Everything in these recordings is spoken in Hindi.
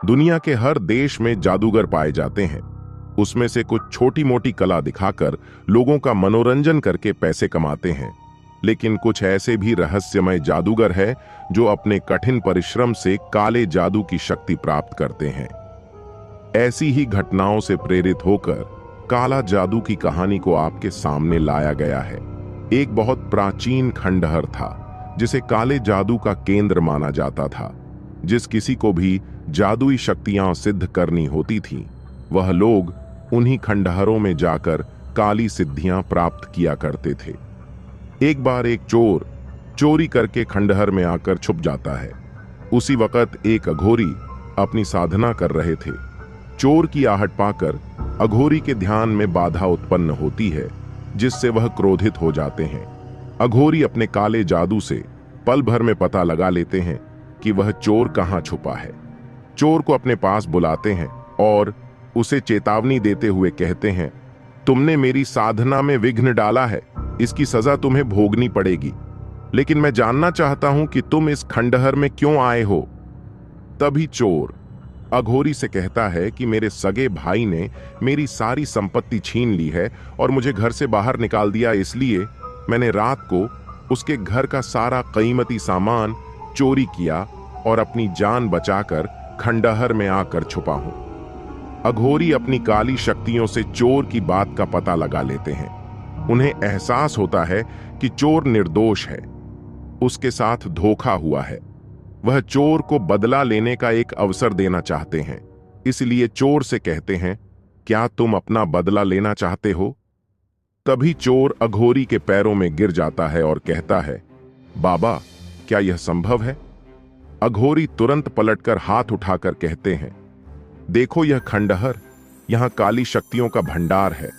दुनिया के हर देश में जादूगर पाए जाते हैं। उसमें से कुछ छोटी मोटी कला दिखाकर लोगों का मनोरंजन करके पैसे कमाते हैं, लेकिन कुछ ऐसे भी रहस्यमय जादूगर हैं जो अपने कठिन परिश्रम से काले जादू की शक्ति प्राप्त करते हैं। ऐसी ही घटनाओं से प्रेरित होकर काला जादू की कहानी को आपके सामने लाया गया है। एक बहुत प्राचीन खंडहर था जिसे काले जादू का केंद्र माना जाता था। जिस किसी को भी जादुई शक्तियां सिद्ध करनी होती थीं, वह लोग उन्हीं खंडहरों में जाकर काली सिद्धियां प्राप्त किया करते थे। एक बार एक चोर चोरी करके खंडहर में आकर छुप जाता है। उसी वक्त एक अघोरी अपनी साधना कर रहे थे। चोर की आहट पाकर अघोरी के ध्यान में बाधा उत्पन्न होती है, जिससे वह क्रोधित हो जाते हैं। अघोरी अपने काले जादू से पल भर में पता लगा लेते हैं कि वह चोर कहां छुपा है। चोर को अपने पास बुलाते हैं और उसे चेतावनी देते हुए कहते हैं, तुमने मेरी साधना में विघ्न डाला है, इसकी सजा तुम्हें भोगनी पड़ेगी। लेकिन मैं जानना चाहता हूं कि तुम इस खंडहर में क्यों आए हो। तभी चोर अघोरी से कहता है कि मेरे सगे भाई ने मेरी सारी संपत्ति छीन ली है और मुझे घर से बाहर निकाल दिया, इसलिए मैंने रात को उसके घर का सारा कीमती सामान चोरी किया और अपनी जान बचाकर खंडहर में आकर छुपा हूं। अघोरी अपनी काली शक्तियों से चोर की बात का पता लगा लेते हैं। उन्हें एहसास होता है कि चोर निर्दोष है, उसके साथ धोखा हुआ है। वह चोर को बदला लेने का एक अवसर देना चाहते हैं, इसलिए चोर से कहते हैं, क्या तुम अपना बदला लेना चाहते हो? तभी चोर अघोरी के पैरों में गिर जाता है और कहता है, बाबा, क्या यह संभव है? अघोरी तुरंत पलटकर हाथ उठाकर कहते हैं, देखो यह खंडहर, यहां काली शक्तियों का भंडार है।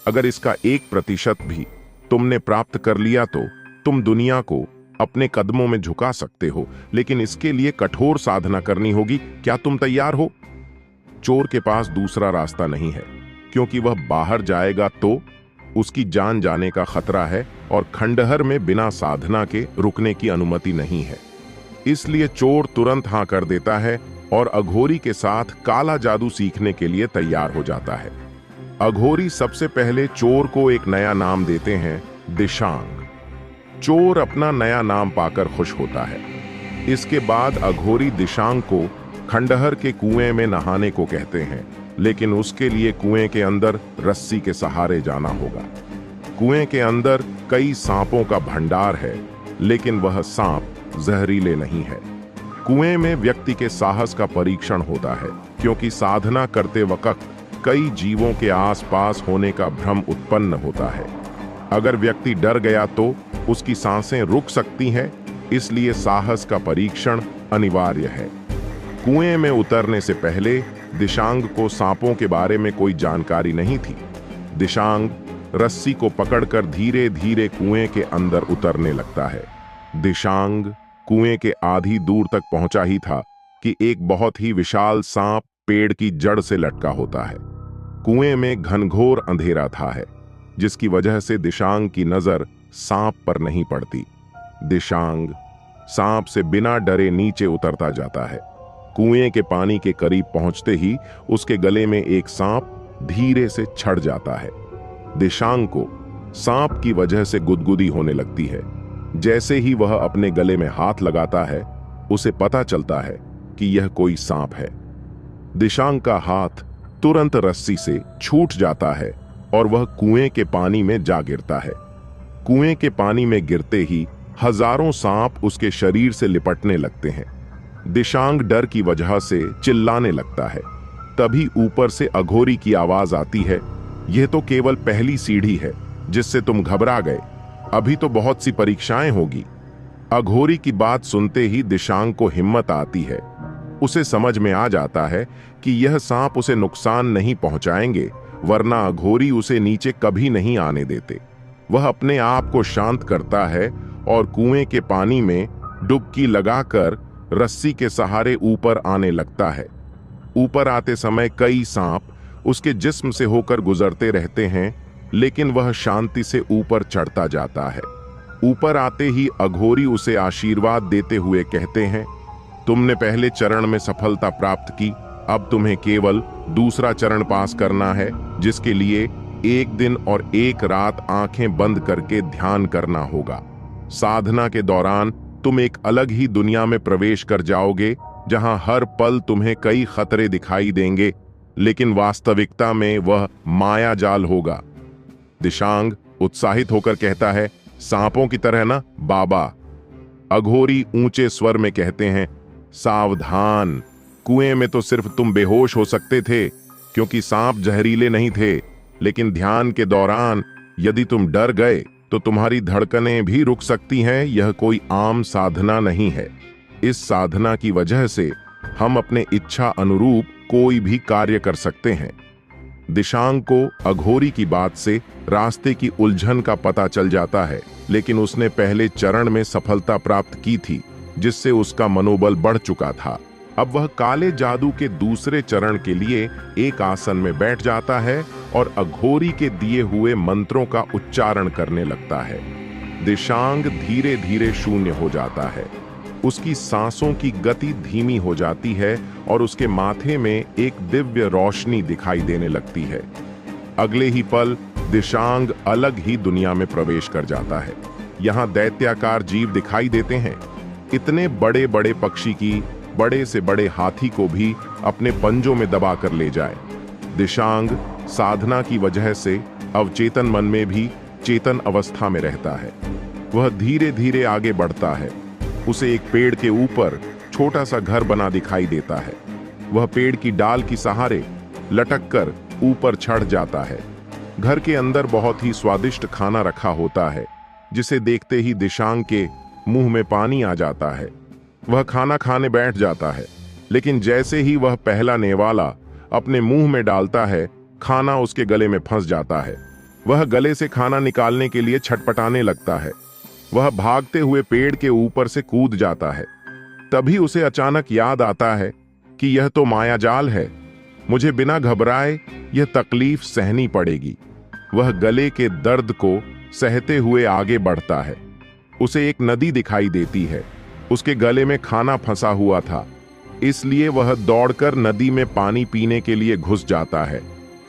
अगर इसका 1% भी तुमने प्राप्त कर लिया तो तुम दुनिया को अपने कदमों में झुका सकते हो, लेकिन इसके लिए कठोर साधना करनी होगी। क्या तुम तैयार हो? चोर के पास दूसरा रास्ता नहीं है, क्योंकि वह बाहर जाएगा तो उसकी जान जाने का खतरा है और खंडहर में बिना साधना के रुकने की अनुमति नहीं है। इसलिए चोर तुरंत हां कर देता है और अघोरी के साथ काला जादू सीखने के लिए तैयार हो जाता है। अघोरी सबसे पहले चोर को एक नया नाम देते हैं, दिशांग। चोर अपना नया नाम पाकर खुश होता है। इसके बाद अघोरी दिशांग को खंडहर के कुएं में नहाने को कहते हैं, लेकिन उसके लिए कुएं के अंदर रस्सी के सहारे जाना होगा। कुएं के अंदर कई सांपों का भंडार है, लेकिन वह सांप जहरीले नहीं है। कुएं में व्यक्ति के साहस का परीक्षण होता है, क्योंकि साधना करते वक्त कई जीवों के आसपास होने का भ्रम उत्पन्न होता है। अगर व्यक्ति डर गया तो उसकी सांसें रुक सकती हैं, इसलिए साहस का परीक्षण अनिवार्य है। कुएं में उतरने से पहले दिशांग को सांपों के बारे में कोई जानकारी नहीं थी। दिशांग रस्सी को पकड़कर धीरे धीरे कुएं के अंदर उतरने लगता है। दिशांग कुएं के आधी दूर तक पहुंचा ही था कि एक बहुत ही विशाल सांप पेड़ की जड़ से लटका होता है। कुएं में घनघोर अंधेरा था है, जिसकी वजह से दिशांग की नजर सांप पर नहीं पड़ती। दिशांग सांप से बिना डरे नीचे उतरता जाता है। कुएं के पानी के करीब पहुंचते ही उसके गले में एक सांप धीरे से छड़ जाता है। दिशांग को सांप की वजह से गुदगुदी होने लगती है। जैसे ही वह अपने गले में हाथ लगाता है, उसे पता चलता है कि यह कोई सांप है। दिशांग का हाथ तुरंत रस्सी से छूट जाता है और वह कुएं के पानी में जा गिरता है। कुएं के पानी में गिरते ही हजारों सांप उसके शरीर से लिपटने लगते हैं। दिशांग डर की वजह से चिल्लाने लगता है। तभी ऊपर से अघोरी की आवाज आती है, यह तो केवल पहली सीढ़ी है जिससे तुम घबरा गए, अभी तो बहुत सी परीक्षाएं होगी। अघोरी की बात सुनते ही दिशांग को हिम्मत आती है। उसे समझ में आ जाता है कि यह सांप उसे नुकसान नहीं पहुंचाएंगे, वरना अघोरी उसे नीचे कभी नहीं आने देते। वह अपने आप को शांत करता है और कुएं के पानी में डुबकी लगाकर रस्सी के सहारे ऊपर आने लगता है। ऊपर आते समय कई सांप उसके जिस्म से होकर गुजरते रहते हैं, लेकिन वह शांति से ऊपर चढ़ता जाता है। ऊपर आते ही अघोरी उसे आशीर्वाद देते हुए कहते हैं, तुमने पहले चरण में सफलता प्राप्त की, अब तुम्हें केवल दूसरा चरण पास करना है, जिसके लिए 1 दिन और 1 रात आंखें बंद करके ध्यान करना होगा। साधना के दौरान तुम एक अलग ही दुनिया में प्रवेश कर जाओगे, जहां हर पल तुम्हें कई खतरे दिखाई देंगे, लेकिन वास्तविकता में वह माया जाल होगा। दिशांग उत्साहित होकर कहता है, सांपों की तरह ना बाबा। अघोरी ऊंचे स्वर में कहते हैं, सावधान, कुएं में तो सिर्फ तुम बेहोश हो सकते थे, क्योंकि सांप जहरीले नहीं थे, लेकिन ध्यान के दौरान यदि तुम डर गए तो तुम्हारी धड़कनें भी रुक सकती हैं। यह कोई आम साधना नहीं है। इस साधना की वजह से हम अपने इच्छा अनुरूप कोई भी कार्य कर सकते हैं। दिशांग को अघोरी की बात से रास्ते की उलझन का पता चल जाता है, लेकिन उसने पहले चरण में सफलता प्राप्त की थी, जिससे उसका मनोबल बढ़ चुका था। अब वह काले जादू के दूसरे चरण के लिए एक आसन में बैठ जाता है और अघोरी के दिए हुए मंत्रों का उच्चारण करने लगता है। दिशांग धीरे धीरे शून्य हो जाता है। उसकी सांसों की गति धीमी हो जाती है और उसके माथे में एक दिव्य रोशनी दिखाई देने लगती है। अगले ही पल दिशांग अलग ही दुनिया में प्रवेश कर जाता है। यहाँ दैत्याकार जीव दिखाई देते हैं। इतने बड़े बड़े पक्षी की बड़े से बड़े हाथी को भी अपने पंजों में दबा कर ले जाए। दिशांग साधना की वजह से अवचेतन मन में भी चेतन अवस्था में रहता है। वह धीरे धीरे आगे बढ़ता है। उसे एक पेड़ के ऊपर छोटा सा घर बना दिखाई देता है। वह पेड़ की डाल की सहारे लटक कर ऊपर चढ़ जाता है। घर के अंदर बहुत ही स्वादिष्ट खाना रखा होता है, जिसे देखते ही दिशांग के मुंह में पानी आ जाता है। वह खाना खाने बैठ जाता है, लेकिन जैसे ही वह पहला नेवाला अपने मुंह में डालता है, खाना उसके गले में फंस जाता है। वह गले से खाना निकालने के लिए छटपटाने लगता है। वह भागते हुए पेड़ के ऊपर से कूद जाता है। तभी उसे अचानक याद आता है कि यह तो मायाजाल है। मुझे बिना घबराए यह तकलीफ सहनी पड़ेगी। वह गले के दर्द को सहते हुए आगे बढ़ता है। उसे एक नदी दिखाई देती है। उसके गले में खाना फंसा हुआ था, इसलिए वह दौड़कर नदी में पानी पीने के लिए घुस जाता है।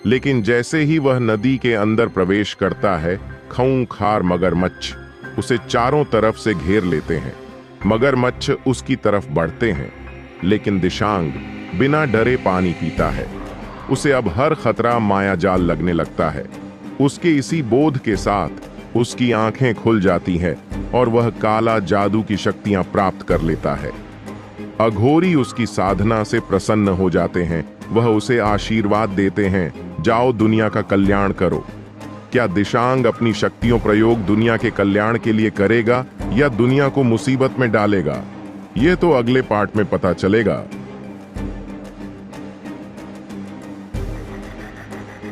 लेकिन जैसे ही वह नदी के अंदर प्रवेश करता है, खूंखार मगरमच्छ उसे चारों तरफ से घेर लेते हैं। मगरमच्छ उसकी तरफ बढ़ते हैं, लेकिन दिशांग बिना डरे पानी पीता है। उसे अब हर खतरा मायाजाल लगने लगता है। उसके इसी बोध के साथ उसकी आंखें खुल जाती हैं और वह काला जादू की शक्तियां प्राप्त कर लेता है। अघोरी उसकी साधना से प्रसन्न हो जाते हैं। वह उसे आशीर्वाद देते हैं, जाओ दुनिया का कल्याण करो। क्या दिशांग अपनी शक्तियों प्रयोग दुनिया के कल्याण के लिए करेगा या दुनिया को मुसीबत में डालेगा? यह तो अगले पार्ट में पता चलेगा।